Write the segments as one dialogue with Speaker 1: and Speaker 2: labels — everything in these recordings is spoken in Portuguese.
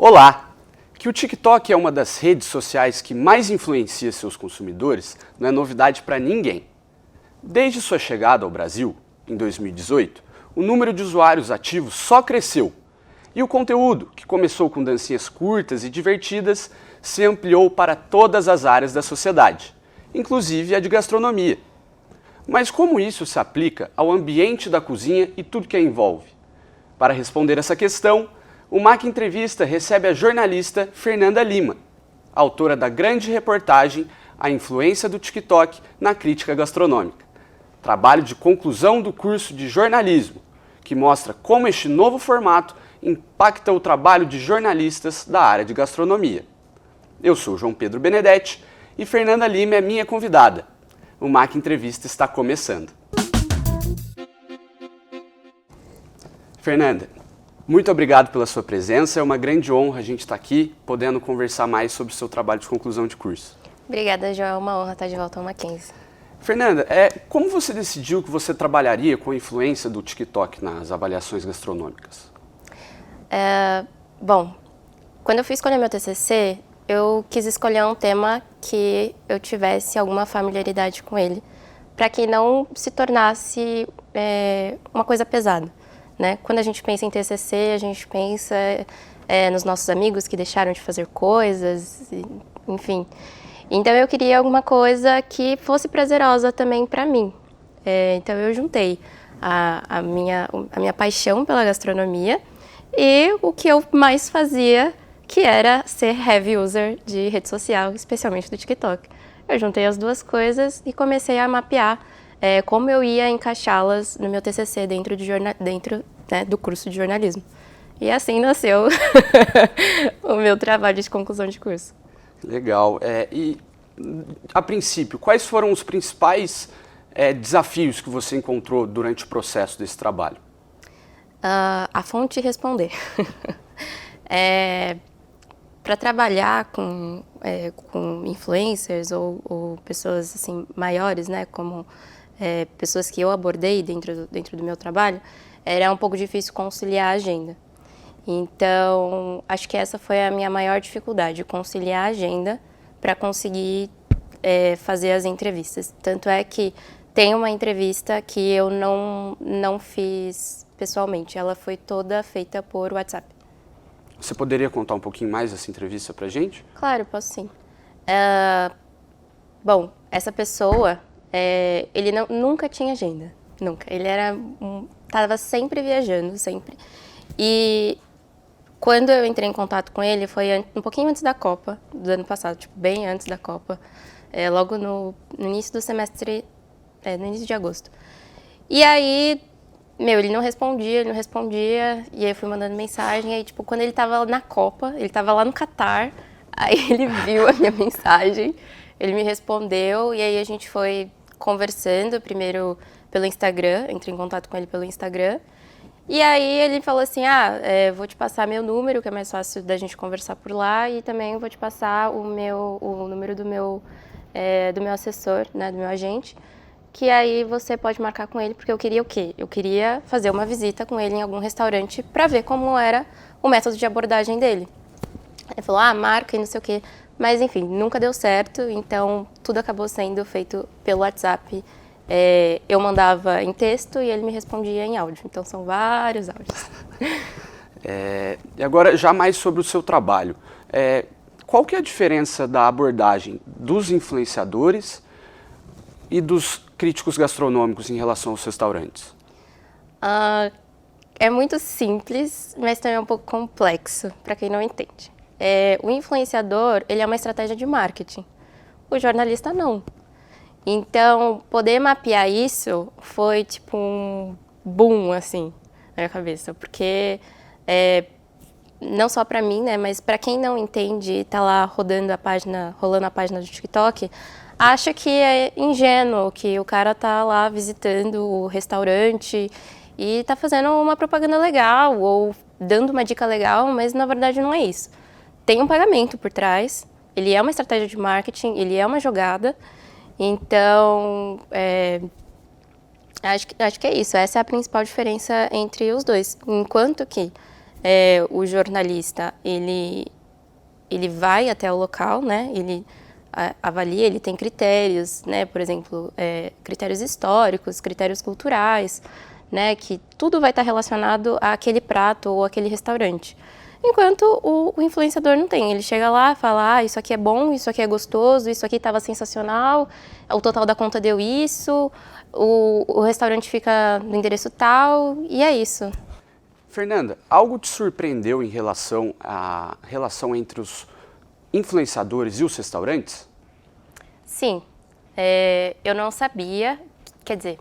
Speaker 1: Olá! Que o TikTok é uma das redes sociais que mais influencia seus consumidores não é novidade para ninguém. Desde sua chegada ao Brasil, em 2018, o número de usuários ativos só cresceu. E o conteúdo, que começou com dancinhas curtas e divertidas, se ampliou para todas as áreas da sociedade, inclusive a de gastronomia. Mas como isso se aplica ao ambiente da cozinha e tudo que a envolve? Para responder essa questão, o MAC Entrevista recebe a jornalista Fernanda Lima, autora da grande reportagem A Influência do TikTok na Crítica Gastronômica, trabalho de conclusão do curso de jornalismo, que mostra como este novo formato impacta o trabalho de jornalistas da área de gastronomia. Eu sou João Pedro Benedetti e Fernanda Lima é minha convidada. O MAC Entrevista está começando. Fernanda, muito obrigado pela sua presença. É uma grande honra a gente estar aqui, podendo conversar mais sobre o seu trabalho de conclusão de curso.
Speaker 2: Obrigada, João. É uma honra estar de volta ao Mackenzie.
Speaker 1: Fernanda, como você decidiu que você trabalharia com a influência do TikTok nas avaliações gastronômicas?
Speaker 2: Bom, quando eu fui escolher meu TCC, eu quis escolher um tema que eu tivesse alguma familiaridade com ele, para que não se tornasse uma coisa pesada. Né? Quando a gente pensa em TCC, a gente pensa nos nossos amigos que deixaram de fazer coisas, enfim. Então eu queria alguma coisa que fosse prazerosa também para mim. Então eu juntei a minha paixão pela gastronomia e o que eu mais fazia, que era ser heavy user de rede social, especialmente do TikTok. Eu juntei as duas coisas e comecei a mapear como eu ia encaixá-las no meu TCC dentro do curso de jornalismo. E assim nasceu o meu trabalho de conclusão de curso.
Speaker 1: Legal. E, a princípio, quais foram os principais desafios que você encontrou durante o processo desse trabalho?
Speaker 2: A fonte responder. Para trabalhar com influencers ou pessoas assim, maiores, né, como pessoas que eu abordei dentro do meu trabalho, era um pouco difícil conciliar a agenda. Então, acho que essa foi a minha maior dificuldade, conciliar a agenda para conseguir fazer as entrevistas. Tanto é que tem uma entrevista que eu não fiz pessoalmente, ela foi toda feita por WhatsApp.
Speaker 1: Você poderia contar um pouquinho mais dessa entrevista pra gente?
Speaker 2: Claro, posso sim. Bom, essa pessoa, ele nunca tinha agenda, nunca. Ele estava sempre viajando, sempre. E quando eu entrei em contato com ele, foi um pouquinho antes da Copa, do ano passado, tipo, bem antes da Copa, logo no início do semestre, no início de agosto. E aí, ele não respondia, e aí eu fui mandando mensagem, e aí, tipo, quando ele tava na Copa, ele tava lá no Catar, aí ele viu a minha mensagem, ele me respondeu, e aí a gente foi conversando, primeiro pelo Instagram, entrei em contato com ele pelo Instagram, e aí ele falou assim, vou te passar meu número, que é mais fácil da gente conversar por lá, e também vou te passar o número do meu assessor, né, do meu agente, que aí você pode marcar com ele, porque eu queria o quê? Eu queria fazer uma visita com ele em algum restaurante para ver como era o método de abordagem dele. Ele falou, marca e não sei o quê. Mas, enfim, nunca deu certo, então tudo acabou sendo feito pelo WhatsApp. Eu mandava em texto e ele me respondia em áudio, então são vários áudios.
Speaker 1: E agora, já mais sobre o seu trabalho. Qual que é a diferença da abordagem dos influenciadores e dos críticos gastronômicos em relação aos restaurantes?
Speaker 2: É muito simples, mas também é um pouco complexo, para quem não entende. O influenciador, ele é uma estratégia de marketing. O jornalista, não. Então, poder mapear isso foi tipo um boom, assim, na minha cabeça. Porque, não só para mim, né, mas para quem não entende, tá lá rolando a página do TikTok, acha que é ingênuo, que o cara tá lá visitando o restaurante e tá fazendo uma propaganda legal ou dando uma dica legal, mas na verdade não é isso. Tem um pagamento por trás, ele é uma estratégia de marketing, ele é uma jogada, então acho que é isso, essa é a principal diferença entre os dois. Enquanto que o jornalista, ele vai até o local, né? Ele avalia, ele tem critérios, né? Por exemplo, critérios históricos, critérios culturais, né? Que tudo vai estar relacionado àquele prato ou àquele restaurante. Enquanto o influenciador não tem. Ele chega lá e fala, isso aqui é bom, isso aqui é gostoso, isso aqui estava sensacional, o total da conta deu isso, o restaurante fica no endereço tal, e é isso.
Speaker 1: Fernanda, algo te surpreendeu em relação à relação entre os influenciadores e os restaurantes?
Speaker 2: Sim, eu não sabia, quer dizer,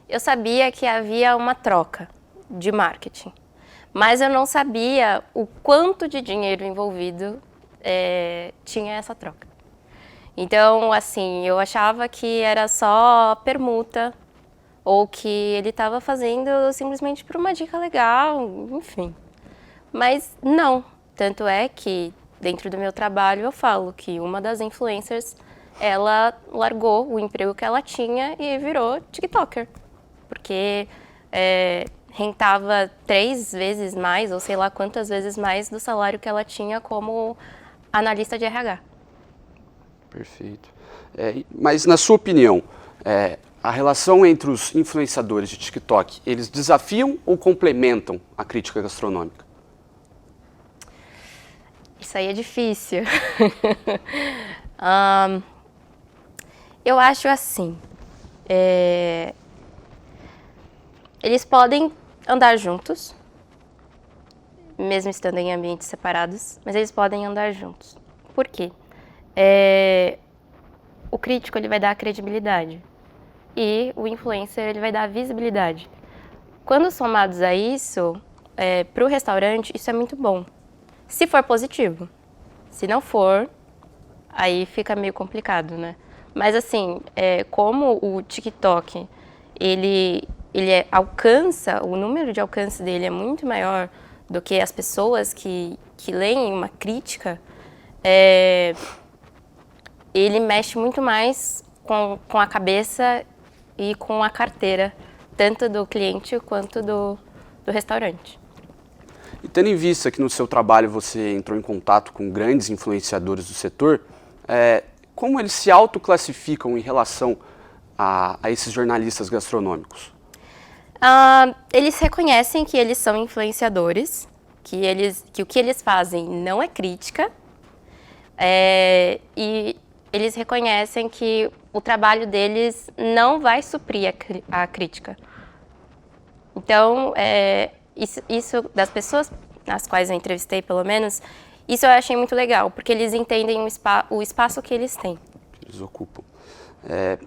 Speaker 2: eu sabia que havia uma troca de marketing, mas eu não sabia o quanto de dinheiro envolvido tinha essa troca. Então, assim, eu achava que era só permuta, ou que ele estava fazendo simplesmente por uma dica legal, enfim. Mas não, tanto é que dentro do meu trabalho eu falo que uma das influencers, ela largou o emprego que ela tinha e virou TikToker, porque rentava 3 vezes mais, ou sei lá quantas vezes mais do salário que ela tinha como analista de RH.
Speaker 1: Perfeito. Mas na sua opinião, a relação entre os influenciadores de TikTok, eles desafiam ou complementam a crítica gastronômica?
Speaker 2: Isso aí é difícil. Eu acho assim, eles podem andar juntos, mesmo estando em ambientes separados, mas eles podem andar juntos. Por quê? O crítico ele vai dar a credibilidade e o influencer ele vai dar a visibilidade. Quando somados a isso, para o restaurante, isso é muito bom. Se for positivo. Se não for, aí fica meio complicado, né? Mas assim, como o TikTok, ele alcança, o número de alcance dele é muito maior do que as pessoas que leem uma crítica, ele mexe muito mais com a cabeça e com a carteira, tanto do cliente quanto do restaurante.
Speaker 1: E tendo em vista que no seu trabalho você entrou em contato com grandes influenciadores do setor, como eles se autoclassificam em relação a esses jornalistas gastronômicos?
Speaker 2: Eles reconhecem que eles são influenciadores, que o que eles fazem não é crítica, e eles reconhecem que o trabalho deles não vai suprir a crítica. Então, isso das pessoas nas quais eu entrevistei, pelo menos, isso eu achei muito legal, porque eles entendem o espaço que eles têm.
Speaker 1: Eles ocupam.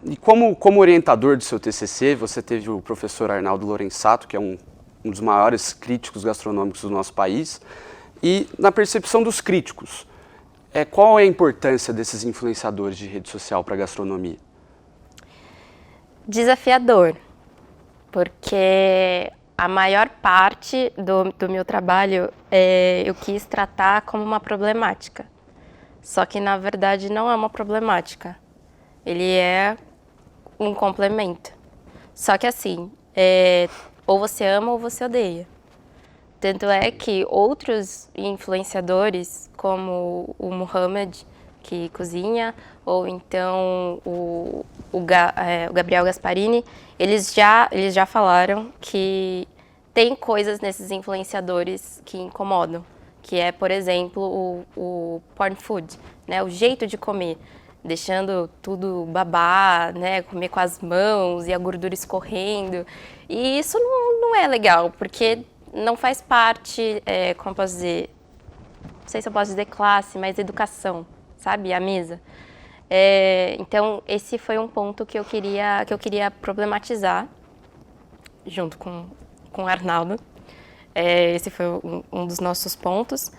Speaker 1: E como orientador do seu TCC, você teve o professor Arnaldo Lorenzato, que é um dos maiores críticos gastronômicos do nosso país. E na percepção dos críticos, qual é a importância desses influenciadores de rede social para a gastronomia?
Speaker 2: Desafiador, porque a maior parte do meu trabalho eu quis tratar como uma problemática. Só que, na verdade, não é uma problemática. Ele é um complemento. Só que, assim, ou você ama ou você odeia. Tanto é que outros influenciadores, como o Muhammad, que cozinha, ou então o Gabriel Gasparini, eles já falaram que tem coisas nesses influenciadores que incomodam, que é, por exemplo, o porn food, né, o jeito de comer, deixando tudo babar, né, comer com as mãos e a gordura escorrendo. E isso não é legal, porque não faz parte, como posso dizer, não sei se eu posso dizer classe, mas educação, sabe, a mesa. Então, esse foi um ponto que eu queria problematizar, junto com o Arnaldo. Esse foi um dos nossos pontos.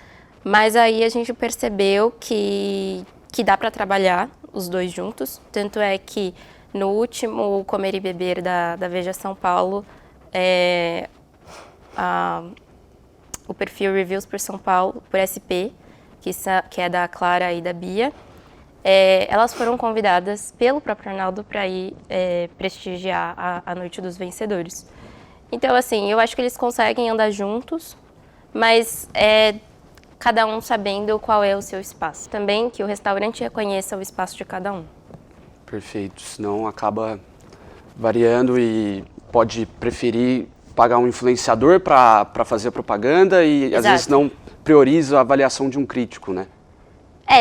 Speaker 2: Mas aí a gente percebeu que dá para trabalhar os dois juntos. Tanto é que no último Comer e Beber da Veja São Paulo, o perfil Reviews por São Paulo, por SP, que é da Clara e da Bia, elas foram convidadas pelo próprio Arnaldo para ir prestigiar a Noite dos Vencedores. Então, assim, eu acho que eles conseguem andar juntos, mas cada um sabendo qual é o seu espaço. Também que o restaurante reconheça o espaço de cada um.
Speaker 1: Perfeito, senão acaba variando e pode preferir pagar um influenciador para fazer a propaganda e
Speaker 2: Exato.
Speaker 1: às vezes não prioriza a avaliação de um crítico, né?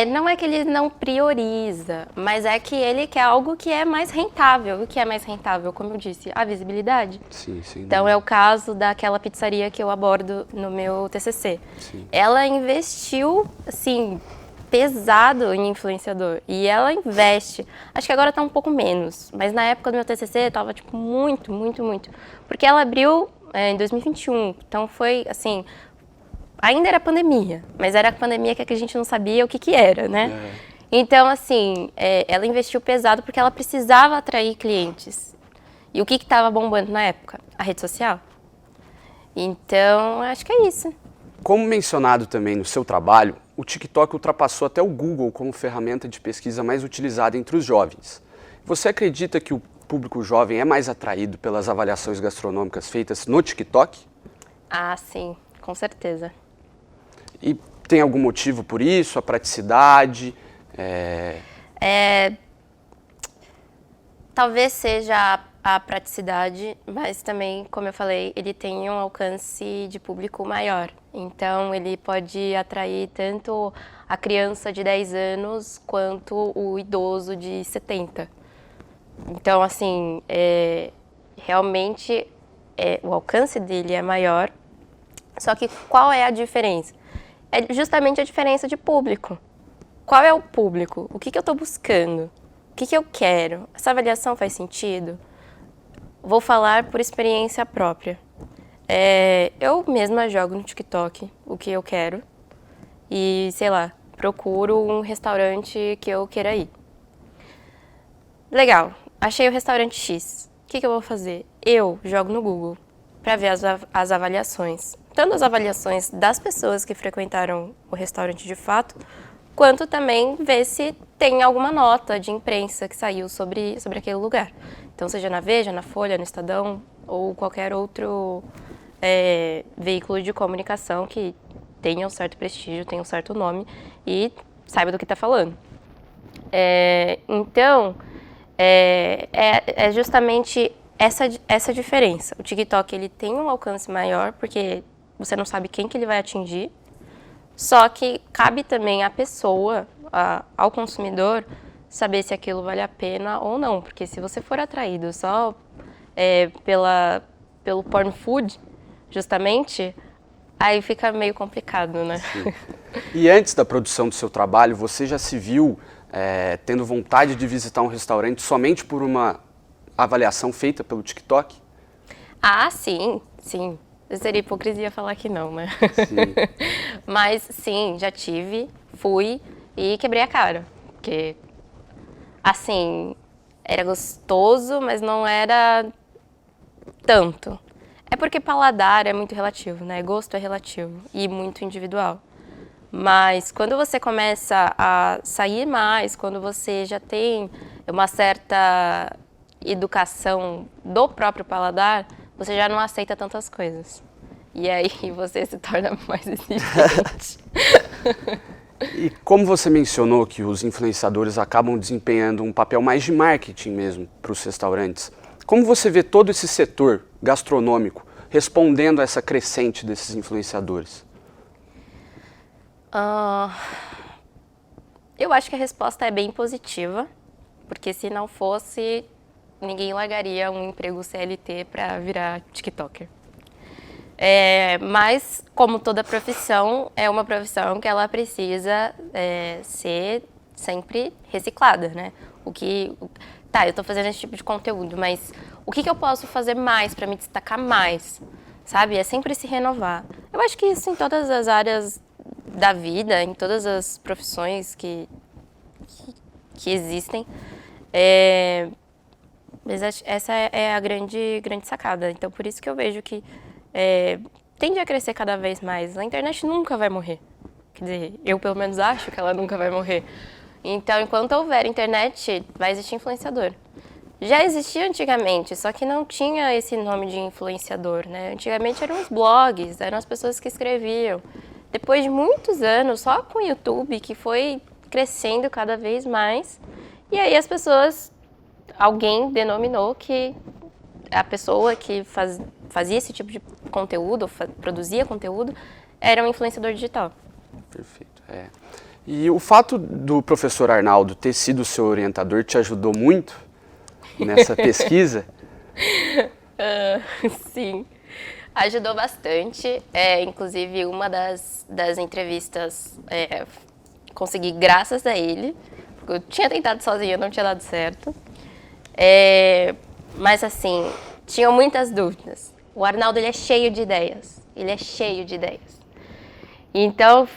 Speaker 2: Não é que ele não prioriza, mas é que ele quer algo que é mais rentável. O que é mais rentável, como eu disse, a visibilidade.
Speaker 1: Sim, sim.
Speaker 2: Então é o caso daquela pizzaria que eu abordo no meu TCC.
Speaker 1: Sim.
Speaker 2: Ela investiu, assim, pesado em influenciador. E ela investe. Acho que agora tá um pouco menos. Mas na época do meu TCC tava, tipo, muito, muito, muito. Porque ela abriu em 2021. Então foi, assim... Ainda era pandemia. Mas era a pandemia que a gente não sabia o que era, né? Então, assim, ela investiu pesado porque ela precisava atrair clientes. E o que estava bombando na época? A rede social. Então, acho que é isso.
Speaker 1: Como mencionado também no seu trabalho, o TikTok ultrapassou até o Google como ferramenta de pesquisa mais utilizada entre os jovens. Você acredita que o público jovem é mais atraído pelas avaliações gastronômicas feitas no TikTok?
Speaker 2: Ah, sim, com certeza.
Speaker 1: E tem algum motivo por isso? A praticidade?
Speaker 2: Talvez seja a praticidade, mas também, como eu falei, ele tem um alcance de público maior. Então, ele pode atrair tanto a criança de 10 anos quanto o idoso de 70. Então, assim, realmente o alcance dele é maior. Só que qual é a diferença? É justamente a diferença de público. Qual é o público? O que eu estou buscando? O que eu quero? Essa avaliação faz sentido? Vou falar por experiência própria. Eu mesma jogo no TikTok o que eu quero e, sei lá, procuro um restaurante que eu queira ir. Legal, achei o restaurante X. O que eu vou fazer? Eu jogo no Google para ver as avaliações. Tanto as avaliações das pessoas que frequentaram o restaurante de fato, quanto também ver se tem alguma nota de imprensa que saiu sobre aquele lugar. Então, seja na Veja, na Folha, no Estadão ou qualquer outro veículo de comunicação que tenha um certo prestígio, tenha um certo nome e saiba do que está falando. Então, é justamente essa diferença. O TikTok ele tem um alcance maior porque você não sabe quem que ele vai atingir, só que cabe também à pessoa, ao consumidor, saber se aquilo vale a pena ou não. Porque se você for atraído só pelo porn food, justamente, aí fica meio complicado, né?
Speaker 1: Sim. E antes da produção do seu trabalho, você já se viu tendo vontade de visitar um restaurante somente por uma avaliação feita pelo TikTok?
Speaker 2: Ah, sim, sim. Seria hipocrisia falar que não, né?
Speaker 1: Sim.
Speaker 2: Mas sim, já tive, fui e quebrei a cara. Porque, assim, era gostoso, mas não era tanto. É porque paladar é muito relativo, né? Gosto é relativo e muito individual. Mas quando você começa a sair mais, quando você já tem uma certa educação do próprio paladar, você já não aceita tantas coisas. E aí você se torna mais exigente.
Speaker 1: E como você mencionou que os influenciadores acabam desempenhando um papel mais de marketing mesmo para os restaurantes, como você vê todo esse setor gastronômico respondendo a essa crescente desses influenciadores?
Speaker 2: Eu acho que a resposta é bem positiva, porque se não fosse, ninguém largaria um emprego CLT para virar TikToker. Mas, como toda profissão, é uma profissão que ela precisa ser sempre reciclada, né? Eu estou fazendo esse tipo de conteúdo, mas o que eu posso fazer mais para me destacar mais, sabe? É sempre se renovar. Eu acho que isso em todas as áreas da vida, em todas as profissões que existem. Mas essa é a grande sacada. Então, por isso que eu vejo que tende a crescer cada vez mais. A internet nunca vai morrer. Quer dizer, eu pelo menos acho que ela nunca vai morrer. Então, enquanto houver internet, vai existir influenciador. já existia antigamente, só que não tinha esse nome de influenciador, né? Antigamente eram os blogs, eram as pessoas que escreviam. Depois de muitos anos, só com o YouTube, que foi crescendo cada vez mais, e aí as pessoas, alguém denominou que a pessoa que fazia esse tipo de conteúdo, produzia conteúdo, era um influenciador digital.
Speaker 1: Perfeito, E o fato do professor Arnaldo ter sido seu orientador te ajudou muito nessa pesquisa?
Speaker 2: Sim, ajudou bastante. Inclusive, uma das entrevistas consegui graças a ele. Eu tinha tentado sozinha, não tinha dado certo. Mas assim, tinham muitas dúvidas. O Arnaldo, ele é cheio de ideias. Ele é cheio de ideias. Então,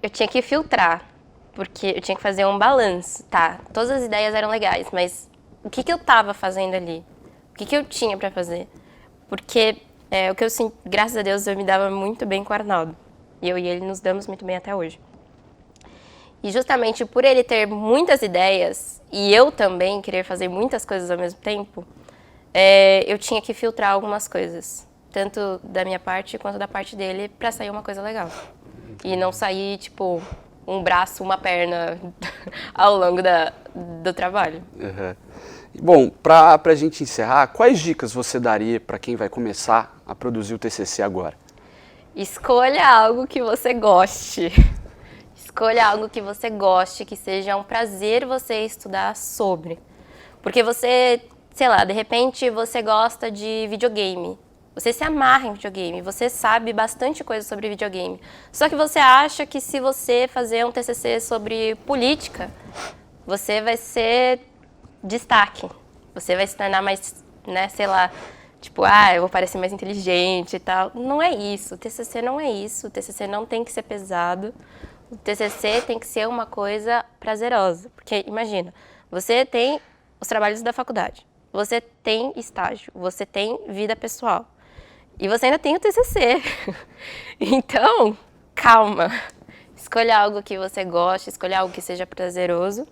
Speaker 2: eu tinha que filtrar, porque eu tinha que fazer um balanço. Tá, todas as ideias eram legais, mas o que eu estava fazendo ali? O que eu tinha para fazer? Porque o que eu sinto, graças a Deus, eu me dava muito bem com o Arnaldo. E eu e ele nos damos muito bem até hoje. E justamente por ele ter muitas ideias e eu também querer fazer muitas coisas ao mesmo tempo, eu tinha que filtrar algumas coisas, tanto da minha parte quanto da parte dele, para sair uma coisa legal. E não sair, tipo, um braço, uma perna ao longo do trabalho.
Speaker 1: Uhum. Bom, para a gente encerrar, quais dicas você daria para quem vai começar a produzir o TCC agora?
Speaker 2: Escolha algo que você goste. Escolha algo que você goste, que seja um prazer você estudar sobre. Porque você, sei lá, de repente você gosta de videogame. Você se amarra em videogame, você sabe bastante coisa sobre videogame. Só que você acha que se você fazer um TCC sobre política, você vai ser destaque. Você vai se tornar mais, né, sei lá, tipo, eu vou parecer mais inteligente e tal. Não é isso, o TCC não é isso, o TCC não tem que ser pesado. O TCC tem que ser uma coisa prazerosa, porque imagina, você tem os trabalhos da faculdade, você tem estágio, você tem vida pessoal e você ainda tem o TCC. Então, calma, escolha algo que você goste, escolha algo que seja prazeroso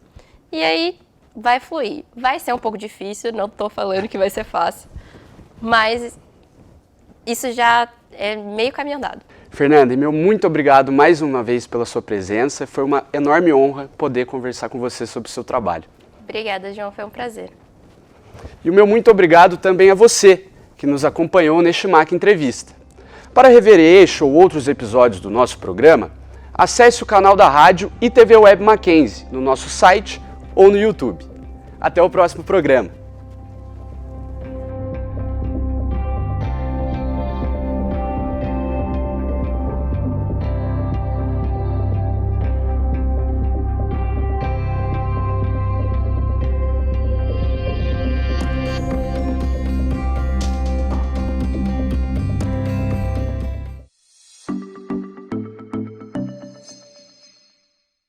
Speaker 2: e aí vai fluir. Vai ser um pouco difícil, não estou falando que vai ser fácil, mas isso já é meio caminho andado.
Speaker 1: Fernanda, meu muito obrigado mais uma vez pela sua presença. Foi uma enorme honra poder conversar com você sobre o seu trabalho.
Speaker 2: Obrigada, João. Foi um prazer.
Speaker 1: E o meu muito obrigado também a você, que nos acompanhou neste MAC Entrevista. Para rever este ou outros episódios do nosso programa, acesse o canal da rádio e TV Web Mackenzie no nosso site ou no YouTube. Até o próximo programa.